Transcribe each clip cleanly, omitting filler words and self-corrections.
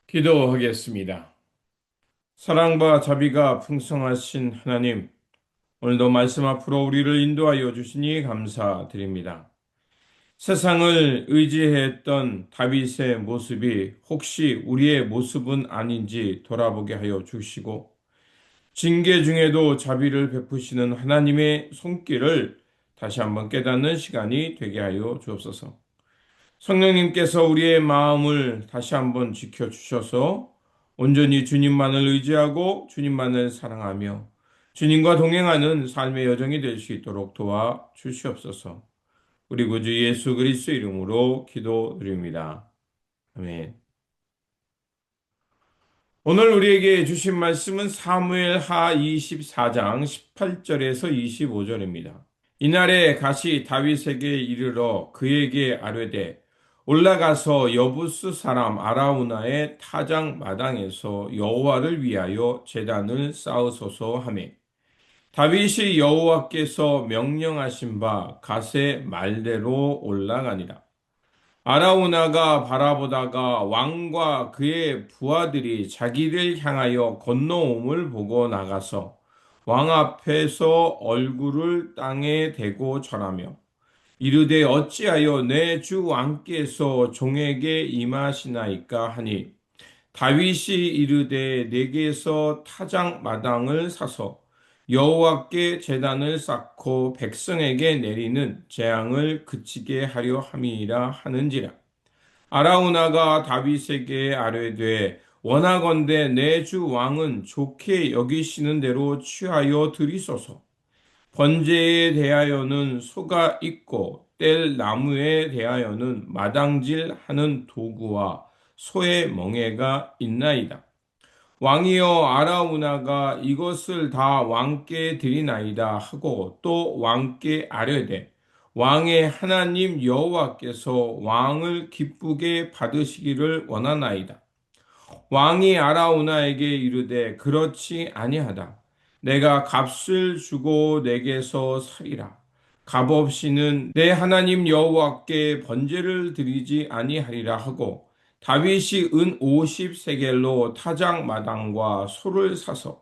기도하겠습니다. 사랑과 자비가 풍성하신 하나님, 오늘도 말씀 앞으로 우리를 인도하여 주시니 감사드립니다. 세상을 의지했던 다윗의 모습이 혹시 우리의 모습은 아닌지 돌아보게 하여 주시고, 징계 중에도 자비를 베푸시는 하나님의 손길을 다시 한번 깨닫는 시간이 되게 하여 주옵소서. 성령님께서 우리의 마음을 다시 한번 지켜주셔서 온전히 주님만을 의지하고 주님만을 사랑하며 주님과 동행하는 삶의 여정이 될 수 있도록 도와 주시옵소서. 우리 구주 예수 그리스도 이름으로 기도드립니다. 아멘. 오늘 우리에게 주신 말씀은 사무엘 하 24장 18절에서 25절입니다. 이날에 가시 다윗에게 이르러 그에게 아뢰되 올라가서 여부스 사람 아라우나의 타작 마당에서 여호와를 위하여 제단을 쌓으소서 하매 다윗이 여호와께서 명령하신 바 갓의 말대로 올라가니라. 아라우나가 바라보다가 왕과 그의 부하들이 자기를 향하여 건너옴을 보고 나가서 왕 앞에서 얼굴을 땅에 대고 절하며 이르되 어찌하여 내 주 왕께서 종에게 임하시나이까 하니 다윗이 이르되 내게서 타작 마당을 사서 여호와께 제단을 쌓고 백성에게 내리는 재앙을 그치게 하려 함이라 하는지라. 아라우나가 다윗에게 아뢰되 원하건대 내 주 왕은 좋게 여기시는 대로 취하여 드리소서. 번제에 대하여는 소가 있고 뗄 나무에 대하여는 마당질 하는 도구와 소의 멍에가 있나이다. 왕이여 아라우나가 이것을 다 왕께 드리나이다 하고 또 왕께 아뢰되 왕의 하나님 여호와께서 왕을 기쁘게 받으시기를 원하나이다. 왕이 아라우나에게 이르되 그렇지 아니하다. 내가 값을 주고 내게서 사리라. 값 없이는 내 하나님 여호와께 번제를 드리지 아니하리라 하고 다윗이 은 50세겔로 타작 마당과 소를 사서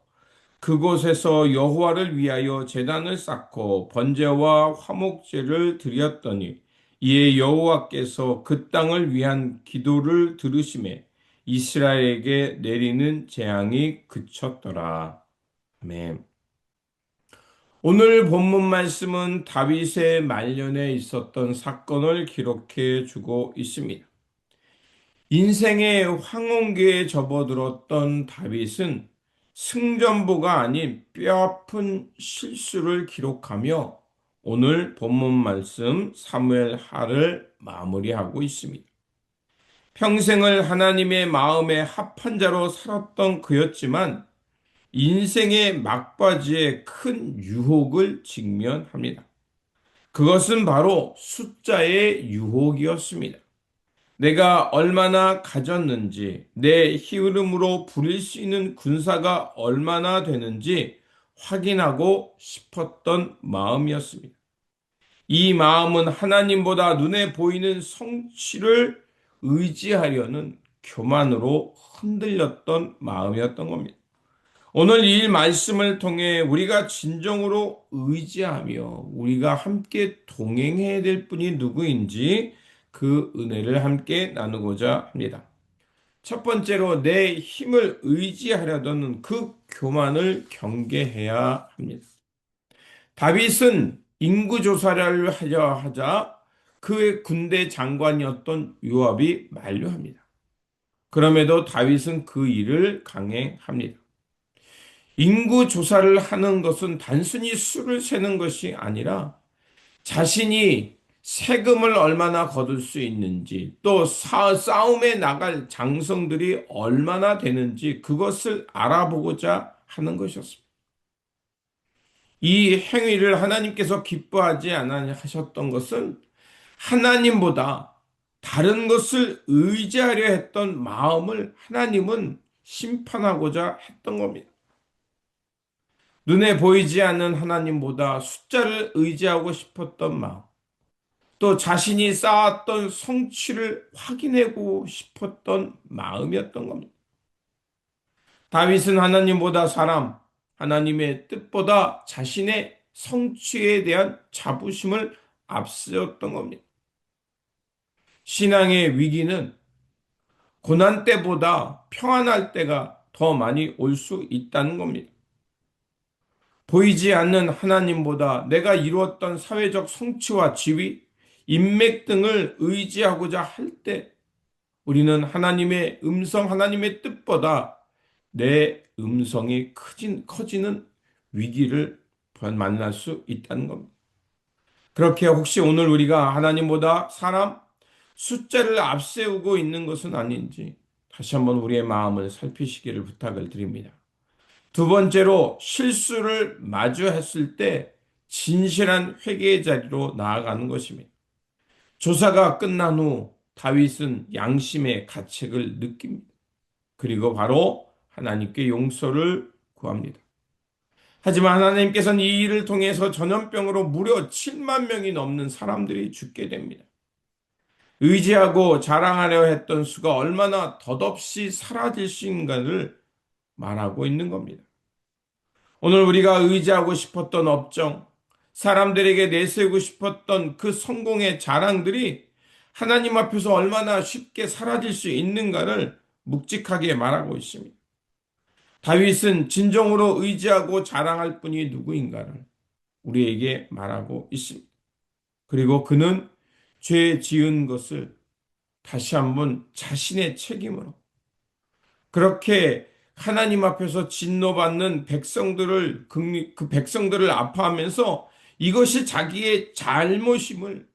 그곳에서 여호와를 위하여 제단을 쌓고 번제와 화목제를 드렸더니 이에 여호와께서 그 땅을 위한 기도를 들으시매 이스라엘에게 내리는 재앙이 그쳤더라. 아멘. 오늘 본문 말씀은 다윗의 말년에 있었던 사건을 기록해 주고 있습니다. 인생의 황혼기에 접어들었던 다윗은 승전보가 아닌 뼈아픈 실수를 기록하며 오늘 본문 말씀 사무엘 하를 마무리하고 있습니다. 평생을 하나님의 마음에 합한 자로 살았던 그였지만 인생의 막바지에 큰 유혹을 직면합니다. 그것은 바로 숫자의 유혹이었습니다. 내가 얼마나 가졌는지, 내 힘으로 부릴 수 있는 군사가 얼마나 되는지 확인하고 싶었던 마음이었습니다. 이 마음은 하나님보다 눈에 보이는 성취를 의지하려는 교만으로 흔들렸던 마음이었던 겁니다. 오늘 이 말씀을 통해 우리가 진정으로 의지하며 우리가 함께 동행해야 될 분이 누구인지 그 은혜를 함께 나누고자 합니다. 첫 번째로 내 힘을 의지하려던 그 교만을 경계해야 합니다. 다윗은 인구조사를 하려 하자 그의 군대 장관이었던 요압이 만류합니다. 그럼에도 다윗은 그 일을 강행합니다. 인구 조사를 하는 것은 단순히 수를 세는 것이 아니라 자신이 세금을 얼마나 거둘 수 있는지 또 싸움에 나갈 장성들이 얼마나 되는지 그것을 알아보고자 하는 것이었습니다. 이 행위를 하나님께서 기뻐하지 않으셨던 것은 하나님보다 다른 것을 의지하려 했던 마음을 하나님은 심판하고자 했던 겁니다. 눈에 보이지 않는 하나님보다 숫자를 의지하고 싶었던 마음, 또 자신이 쌓았던 성취를 확인하고 싶었던 마음이었던 겁니다. 다윗은 하나님보다 사람, 하나님의 뜻보다 자신의 성취에 대한 자부심을 앞세웠던 겁니다. 신앙의 위기는 고난 때보다 평안할 때가 더 많이 올 수 있다는 겁니다. 보이지 않는 하나님보다 내가 이루었던 사회적 성취와 지위, 인맥 등을 의지하고자 할 때 우리는 하나님의 음성, 하나님의 뜻보다 내 음성이 커지는 위기를 만날 수 있다는 겁니다. 그렇게 혹시 오늘 우리가 하나님보다 사람, 숫자를 앞세우고 있는 것은 아닌지 다시 한번 우리의 마음을 살피시기를 부탁을 드립니다. 두 번째로 실수를 마주했을 때 진실한 회개의 자리로 나아가는 것입니다. 조사가 끝난 후 다윗은 양심의 가책을 느낍니다. 그리고 바로 하나님께 용서를 구합니다. 하지만 하나님께서는 이 일을 통해서 전염병으로 무려 7만 명이 넘는 사람들이 죽게 됩니다. 의지하고 자랑하려 했던 수가 얼마나 덧없이 사라질 수 있는가를 말하고 있는 겁니다. 오늘 우리가 의지하고 싶었던 업종, 사람들에게 내세우고 싶었던 그 성공의 자랑들이 하나님 앞에서 얼마나 쉽게 사라질 수 있는가를 묵직하게 말하고 있습니다. 다윗은 진정으로 의지하고 자랑할 분이 누구인가를 우리에게 말하고 있습니다. 그리고 그는 죄 지은 것을 다시 한번 자신의 책임으로 그렇게 하나님 앞에서 진노받는 그 백성들을 아파하면서 이것이 자기의 잘못임을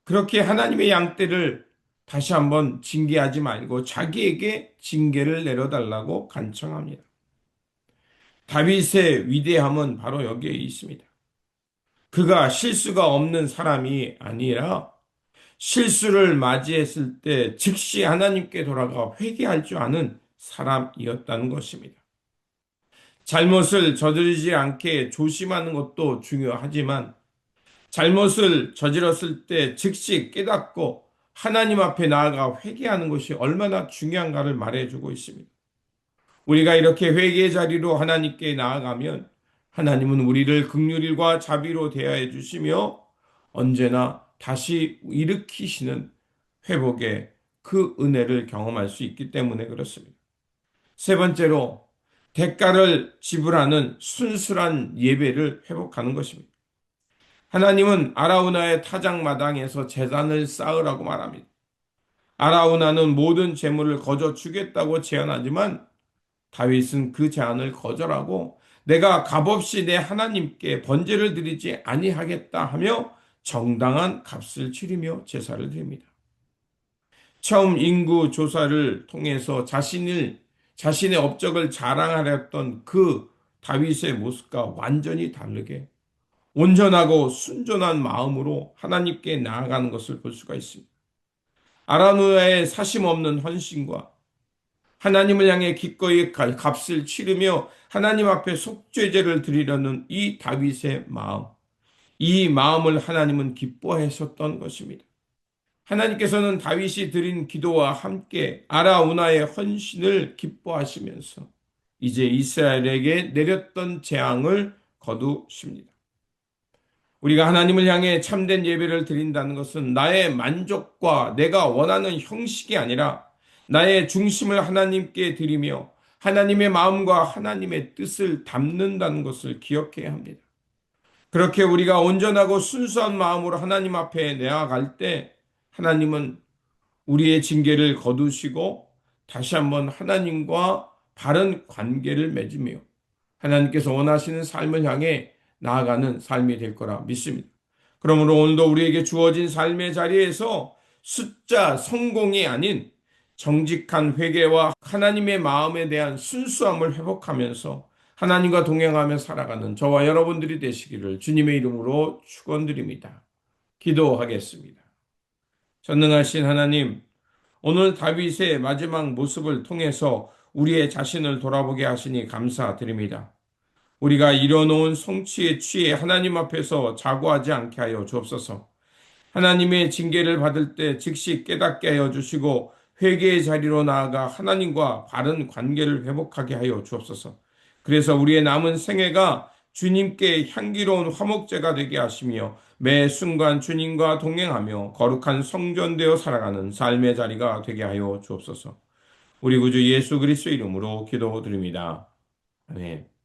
그렇게 하나님의 양떼를 다시 한번 징계하지 말고 자기에게 징계를 내려달라고 간청합니다. 다윗의 위대함은 바로 여기에 있습니다. 그가 실수가 없는 사람이 아니라 실수를 맞이했을 때 즉시 하나님께 돌아가 회개할 줄 아는 사람이었다는 것입니다. 잘못을 저지르지 않게 조심하는 것도 중요하지만 잘못을 저질렀을 때 즉시 깨닫고 하나님 앞에 나아가 회개하는 것이 얼마나 중요한가를 말해주고 있습니다. 우리가 이렇게 회개의 자리로 하나님께 나아가면 하나님은 우리를 긍휼과 자비로 대하여 주시며 언제나 다시 일으키시는 회복의 그 은혜를 경험할 수 있기 때문에 그렇습니다. 세 번째로 대가를 지불하는 순수한 예배를 회복하는 것입니다. 하나님은 아라우나의 타작마당에서 제단을 쌓으라고 말합니다. 아라우나는 모든 재물을 거저 주겠다고 제안하지만 다윗은 그 제안을 거절하고 내가 값없이 내 하나님께 번제를 드리지 아니하겠다 하며 정당한 값을 치르며 제사를 드립니다. 처음 인구 조사를 통해서 자신의 업적을 자랑하려 했던 그 다윗의 모습과 완전히 다르게 온전하고 순전한 마음으로 하나님께 나아가는 것을 볼 수가 있습니다. 아라누아의 사심 없는 헌신과 하나님을 향해 기꺼이 값을 치르며 하나님 앞에 속죄제를 드리려는 이 다윗의 마음, 이 마음을 하나님은 기뻐하셨던 것입니다. 하나님께서는 다윗이 드린 기도와 함께 아라우나의 헌신을 기뻐하시면서 이제 이스라엘에게 내렸던 재앙을 거두십니다. 우리가 하나님을 향해 참된 예배를 드린다는 것은 나의 만족과 내가 원하는 형식이 아니라 나의 중심을 하나님께 드리며 하나님의 마음과 하나님의 뜻을 담는다는 것을 기억해야 합니다. 그렇게 우리가 온전하고 순수한 마음으로 하나님 앞에 나아갈 때 하나님은 우리의 징계를 거두시고 다시 한번 하나님과 바른 관계를 맺으며 하나님께서 원하시는 삶을 향해 나아가는 삶이 될 거라 믿습니다. 그러므로 오늘도 우리에게 주어진 삶의 자리에서 숫자 성공이 아닌 정직한 회개와 하나님의 마음에 대한 순수함을 회복하면서 하나님과 동행하며 살아가는 저와 여러분들이 되시기를 주님의 이름으로 축원드립니다. 기도하겠습니다. 전능하신 하나님, 오늘 다윗의 마지막 모습을 통해서 우리의 자신을 돌아보게 하시니 감사드립니다. 우리가 이뤄놓은 성취에 취해 하나님 앞에서 자고하지 않게 하여 주옵소서. 하나님의 징계를 받을 때 즉시 깨닫게 하여 주시고 회개의 자리로 나아가 하나님과 바른 관계를 회복하게 하여 주옵소서. 그래서 우리의 남은 생애가 주님께 향기로운 화목제가 되게 하시며 매 순간 주님과 동행하며 거룩한 성전되어 살아가는 삶의 자리가 되게 하여 주옵소서. 우리 구주 예수 그리스도 이름으로 기도드립니다. 아멘.